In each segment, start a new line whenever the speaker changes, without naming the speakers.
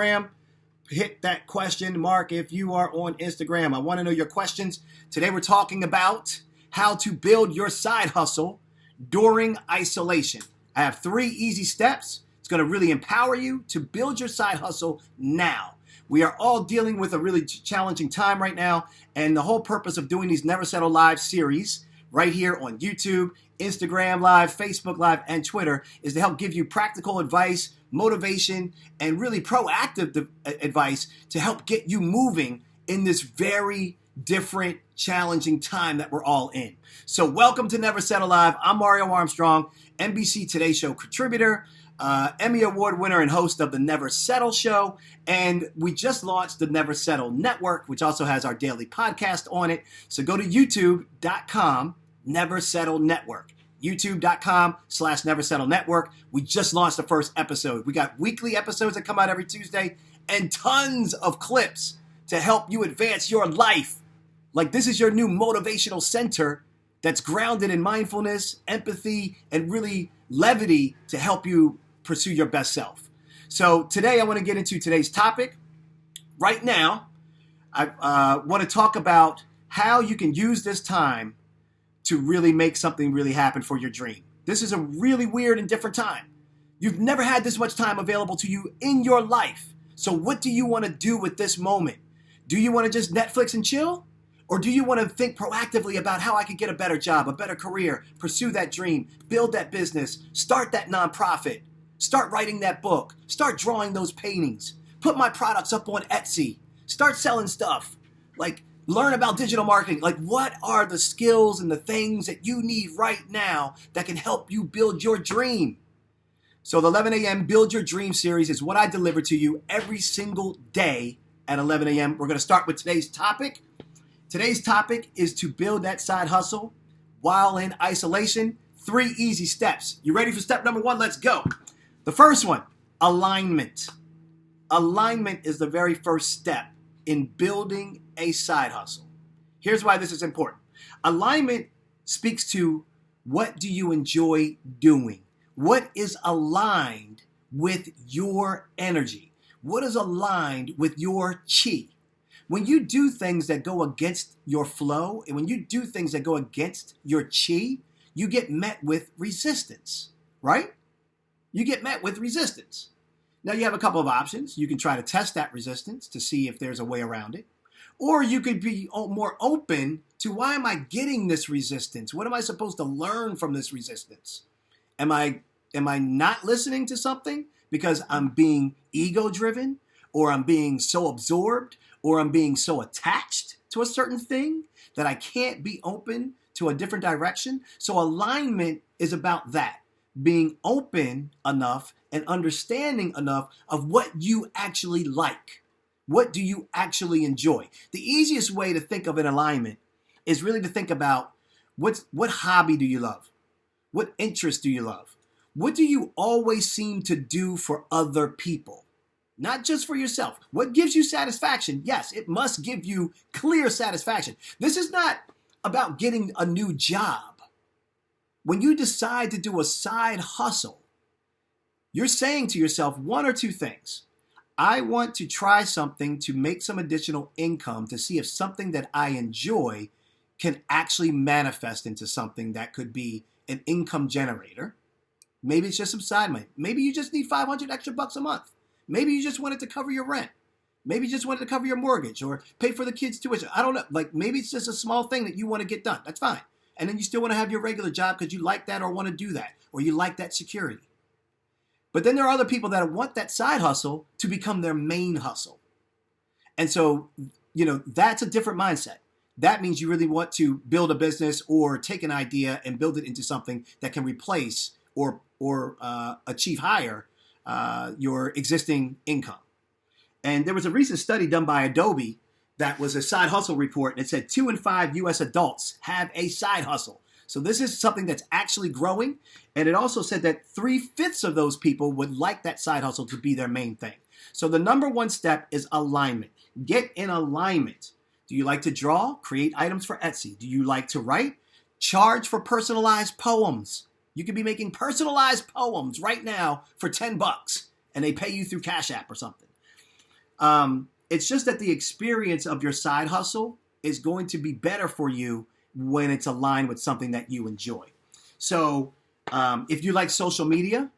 Hit that question mark if you are on Instagram. I want to know your questions. Today we're talking about how to build your side hustle during isolation. I have 3 easy steps. It's going to really empower you to build your side hustle now. We are all dealing with a really challenging time right now, and the whole purpose of doing these Never Settle Live series right here on YouTube, Instagram Live, Facebook Live, and Twitter is to help give you practical advice, motivation, and really proactive advice to help get you moving in this very different, challenging time that we're all in. So welcome to Never Settle Live. I'm Mario Armstrong, NBC Today Show contributor, Emmy Award winner and host of the Never Settle Show. And we just launched the Never Settle Network, which also has our daily podcast on it. So go to youtube.com, Never Settle Network. youtube.com/Never Settle Network. We just launched the first episode. We got weekly episodes that come out every Tuesday and tons of clips to help you advance your life. Like this is your new motivational center that's grounded in mindfulness, empathy, and really levity to help you pursue your best self. So today I want to get into today's topic. Right now, I want to talk about how you can use this time to really make something really happen for your dream. This is a really weird and different time. You've never had this much time available to you in your life. So what do you want to do with this moment? Do you want to just Netflix and chill? Or do you want to think proactively about how I could get a better job, a better career, pursue that dream, build that business, start that nonprofit, start writing that book, start drawing those paintings, put my products up on Etsy, start selling stuff, like learn about digital marketing. Like what are the skills and the things that you need right now that can help you build your dream? So the 11 a.m. Build Your Dream series is what I deliver to you every single day at 11 a.m. We're going to start with today's topic. Today's topic is to build that side hustle while in isolation. 3 easy steps. You ready for step number 1? Let's go. The first one, alignment. Alignment is the very first step in building a side hustle. Here's why this is important. Alignment speaks to what do you enjoy doing? What is aligned with your energy? What is aligned with your chi? When you do things that go against your flow, and when you do things that go against your chi, you get met with resistance, right? You get met with resistance. Now you have a couple of options. You can try to test that resistance to see if there's a way around it. Or you could be more open to why am I getting this resistance? What am I supposed to learn from this resistance? Am I not listening to something because I'm being ego-driven, or I'm being so absorbed, or I'm being so attached to a certain thing that I can't be open to a different direction? So alignment is about that, being open enough and understanding enough of what you actually like. What do you actually enjoy? The easiest way to think of an alignment is really to think about what hobby do you love? What interest do you love? What do you always seem to do for other people? Not just for yourself. What gives you satisfaction? Yes, it must give you clear satisfaction. This is not about getting a new job. When you decide to do a side hustle, you're saying to yourself 1 or 2 things. I want to try something to make some additional income to see if something that I enjoy can actually manifest into something that could be an income generator. Maybe it's just some side money. Maybe you just need 500 extra bucks a month. Maybe you just wanted to cover your rent. Maybe you just wanted to cover your mortgage or pay for the kids' tuition. I don't know. Like maybe it's just a small thing that you want to get done. That's fine. And then you still want to have your regular job because you like that or want to do that or you like that security. But then there are other people that want that side hustle to become their main hustle. And so, that's a different mindset. That means you really want to build a business or take an idea and build it into something that can replace or achieve higher your existing income. And there was a recent study done by Adobe that was a side hustle report, and it said 2 in 5 U.S. adults have a side hustle. So this is something that's actually growing, and it also said that 3/5 of those people would like that side hustle to be their main thing. So the number 1 step is alignment. Get in alignment. Do you like to draw? Create items for Etsy. Do you like to write? Charge for personalized poems. You could be making personalized poems right now for $10 and they pay you through Cash App or something. It's just that the experience of your side hustle is going to be better for you when it's aligned with something that you enjoy. So if you like social media,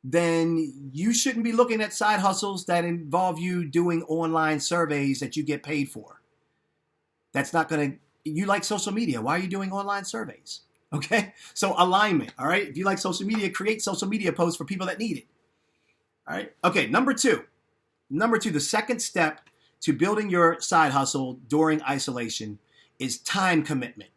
then you shouldn't be looking at side hustles that involve you doing online surveys that you get paid for. That's not going to, you like social media. Why are you doing online surveys? Okay. So alignment. All right. If you like social media, create social media posts for people that need it. All right. Okay. Number two, the second step to building your side hustle during isolation is time commitment.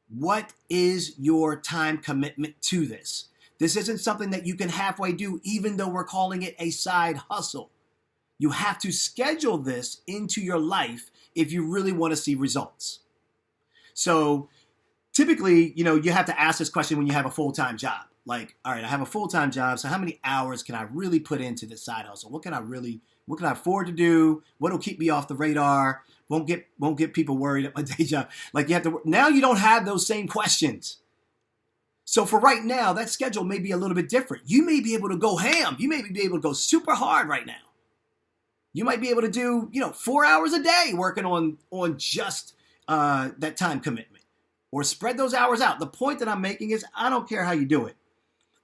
What is your time commitment to this? This isn't something that you can halfway do, even though we're calling it a side hustle. You have to schedule this into your life if you really want to see results. So typically, you have to ask this question when you have a full-time job. Like, all right, I have a full-time job, so how many hours can I really put into this side hustle? What can I afford to do? What will keep me off the radar? Won't get people worried at my day job. Like, now you don't have those same questions. So for right now, that schedule may be a little bit different. You may be able to go ham. You may be able to go super hard right now. You might be able to do, 4 hours a day working on just that time commitment, or spread those hours out. The point that I'm making is I don't care how you do it.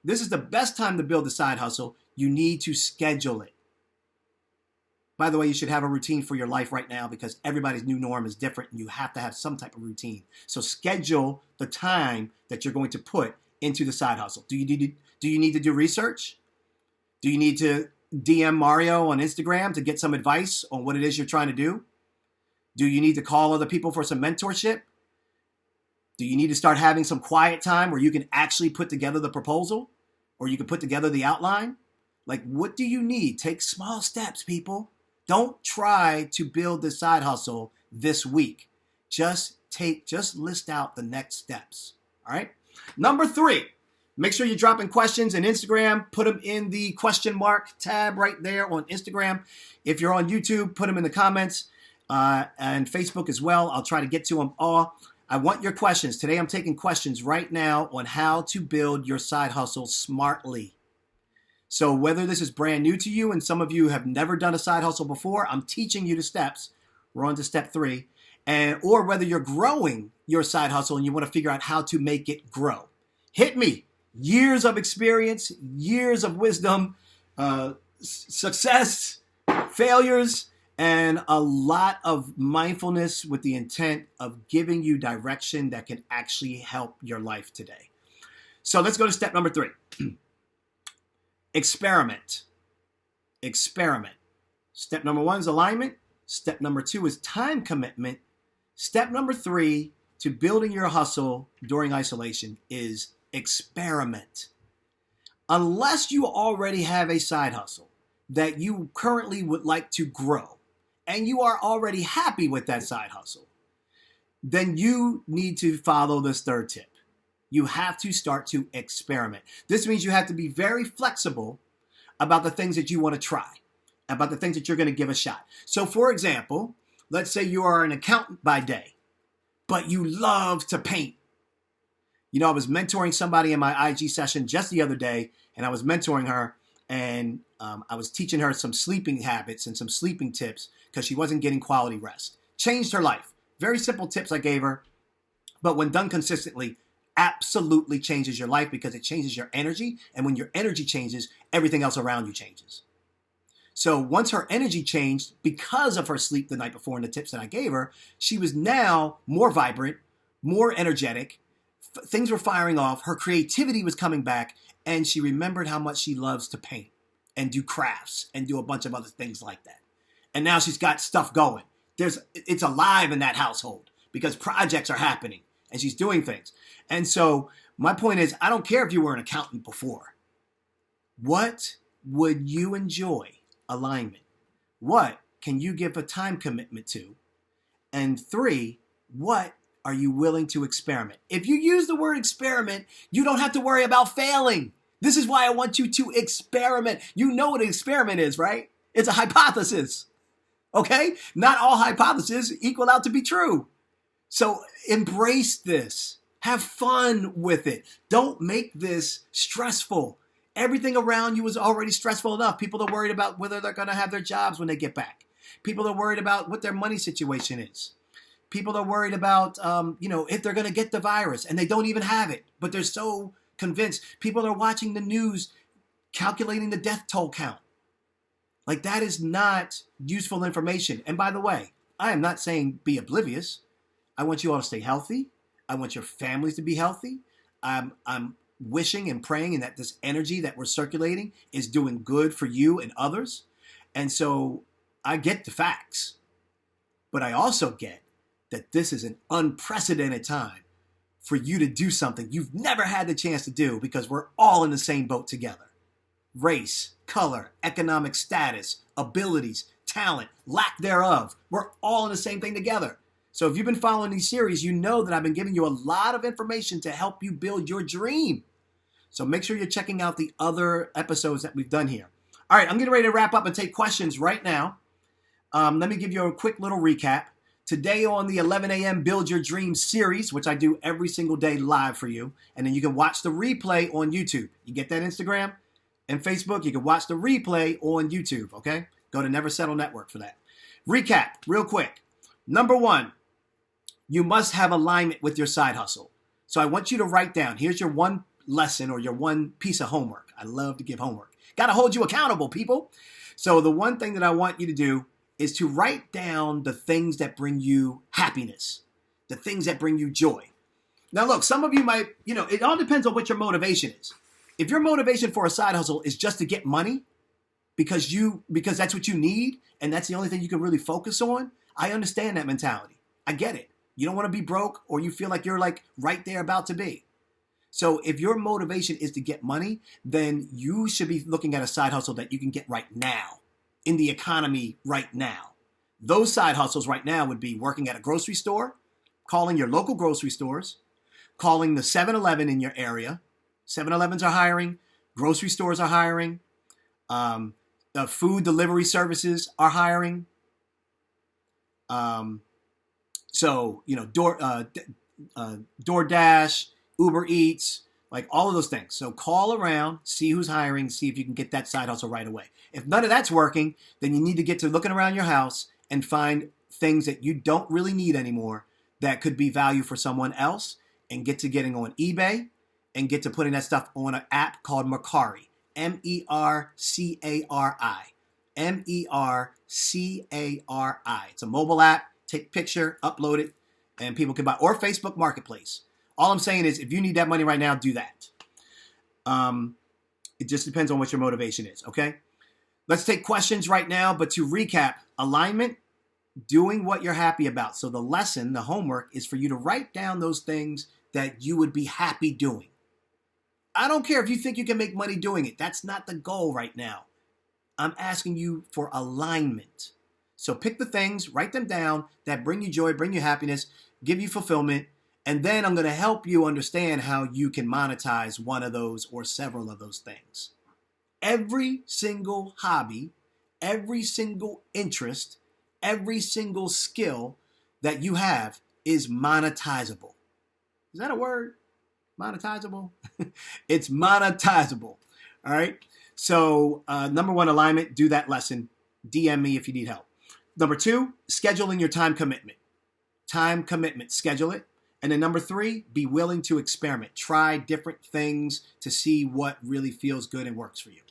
This is the best time to build a side hustle. You need to schedule it. By the way, you should have a routine for your life right now because everybody's new norm is different and you have to have some type of routine. So schedule the time that you're going to put into the side hustle. Do you need to do research? Do you need to DM Mario on Instagram to get some advice on what it is you're trying to do? Do you need to call other people for some mentorship? Do you need to start having some quiet time where you can actually put together the proposal or you can put together the outline? Like, what do you need? Take small steps, people. Don't try to build this side hustle this week. Just list out the next steps. All right. Number 3, make sure you're dropping questions in Instagram. Put them in the question mark tab right there on Instagram. If you're on YouTube, put them in the comments and Facebook as well. I'll try to get to them all. I want your questions. Today I'm taking questions right now on how to build your side hustle smartly. So whether this is brand new to you and some of you have never done a side hustle before, I'm teaching you the steps. We're on to step 3. Or whether you're growing your side hustle and you want to figure out how to make it grow. Hit me. Years of experience, years of wisdom, success, failures, and a lot of mindfulness with the intent of giving you direction that can actually help your life today. So let's go to step number 3. Experiment. Step number 1 is alignment. Step number 2 is time commitment. Step number 3 to building your hustle during isolation is experiment. Unless you already have a side hustle that you currently would like to grow and you are already happy with that side hustle, then you need to follow this third tip. You have to start to experiment. This means you have to be very flexible about the things that you want to try, about the things that you're going to give a shot. So for example, let's say you are an accountant by day, but you love to paint. I was mentoring somebody in my IG session just the other day, and I was mentoring her, and I was teaching her some sleeping habits and some sleeping tips because she wasn't getting quality rest. Changed her life. Very simple tips I gave her, but when done consistently, absolutely changes your life because it changes your energy. And when your energy changes, everything else around you changes. So once her energy changed because of her sleep the night before and the tips that I gave her, she was now more vibrant, more energetic. Things were firing off. Her creativity was coming back. And she remembered how much she loves to paint and do crafts and do a bunch of other things like that. And now she's got stuff going. It's alive in that household because projects are happening and she's doing things. And so my point is, I don't care if you were an accountant before. What would you enjoy? Alignment. What can you give a time commitment to? And 3, what are you willing to experiment? If you use the word experiment, you don't have to worry about failing. This is why I want you to experiment. You know what an experiment is, right? It's a hypothesis. Okay? Not all hypotheses equal out to be true. So embrace this. Have fun with it. Don't make this stressful. Everything around you is already stressful enough. People are worried about whether they're going to have their jobs when they get back. People are worried about what their money situation is. People are worried about, if they're going to get the virus and they don't even have it, but they're so convinced. People are watching the news, calculating the death toll count. Like, that is not useful information. And by the way, I am not saying be oblivious. I want you all to stay healthy. I want your families to be healthy. I'm wishing and praying and that this energy that we're circulating is doing good for you and others. And so I get the facts, but I also get that this is an unprecedented time for you to do something you've never had the chance to do, because we're all in the same boat together. Race, color, economic status, abilities, talent, lack thereof. We're all in the same thing together. So if you've been following these series, you know that I've been giving you a lot of information to help you build your dream. So make sure you're checking out the other episodes that we've done here. All right, I'm getting ready to wrap up and take questions right now. Let me give you a quick little recap. Today on the 11 a.m. Build Your Dream series, which I do every single day live for you. And then you can watch the replay on YouTube. You get that, Instagram and Facebook? You can watch the replay on YouTube, okay? Go to Never Settle Network for that. Recap, real quick. Number one, you must have alignment with your side hustle. So I want you to write down, here's your one lesson or your one piece of homework. I love to give homework. Got to hold you accountable, people. So the one thing that I want you to do is to write down the things that bring you happiness, the things that bring you joy. Now, look, some of you might, it all depends on what your motivation is. If your motivation for a side hustle is just to get money because that's what you need and that's the only thing you can really focus on, I understand that mentality. I get it. You don't want to be broke, or you feel like you're like right there about to be. So if your motivation is to get money, then you should be looking at a side hustle that you can get right now, in the economy right now. Those side hustles right now would be working at a grocery store, calling your local grocery stores, calling the 7-Eleven in your area. 7-Elevens are hiring, grocery stores are hiring, food delivery services are hiring. DoorDash, Uber Eats, like all of those things. So call around, see who's hiring, see if you can get that side hustle right away. If none of that's working, then you need to get to looking around your house and find things that you don't really need anymore that could be value for someone else, and get to getting on eBay and get to putting that stuff on an app called Mercari. Mercari. Mercari. It's a mobile app. Take a picture, upload it, and people can buy. Or Facebook Marketplace. All I'm saying is, if you need that money right now, do that. It just depends on what your motivation is, okay? Let's take questions right now, but to recap, alignment, doing what you're happy about. So the lesson, the homework, is for you to write down those things that you would be happy doing. I don't care if you think you can make money doing it. That's not the goal right now. I'm asking you for alignment. So pick the things, write them down that bring you joy, bring you happiness, give you fulfillment, and then I'm going to help you understand how you can monetize one of those or several of those things. Every single hobby, every single interest, every single skill that you have is monetizable. Is that a word? Monetizable? It's monetizable. All right. So number one, alignment, do that lesson. DM me if you need help. Number two, scheduling your time commitment. Time commitment, schedule it. And then number three, be willing to experiment. Try different things to see what really feels good and works for you.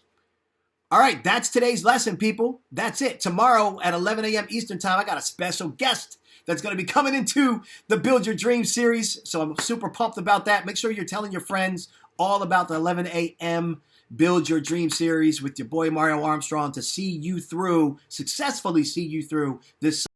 All right, that's today's lesson, people. That's it. Tomorrow at 11 a.m. Eastern Time, I got a special guest that's going to be coming into the Build Your Dream series. So I'm super pumped about that. Make sure you're telling your friends all about the 11 a.m. Build Your Dream series with your boy Mario Armstrong to see you through, successfully see you through this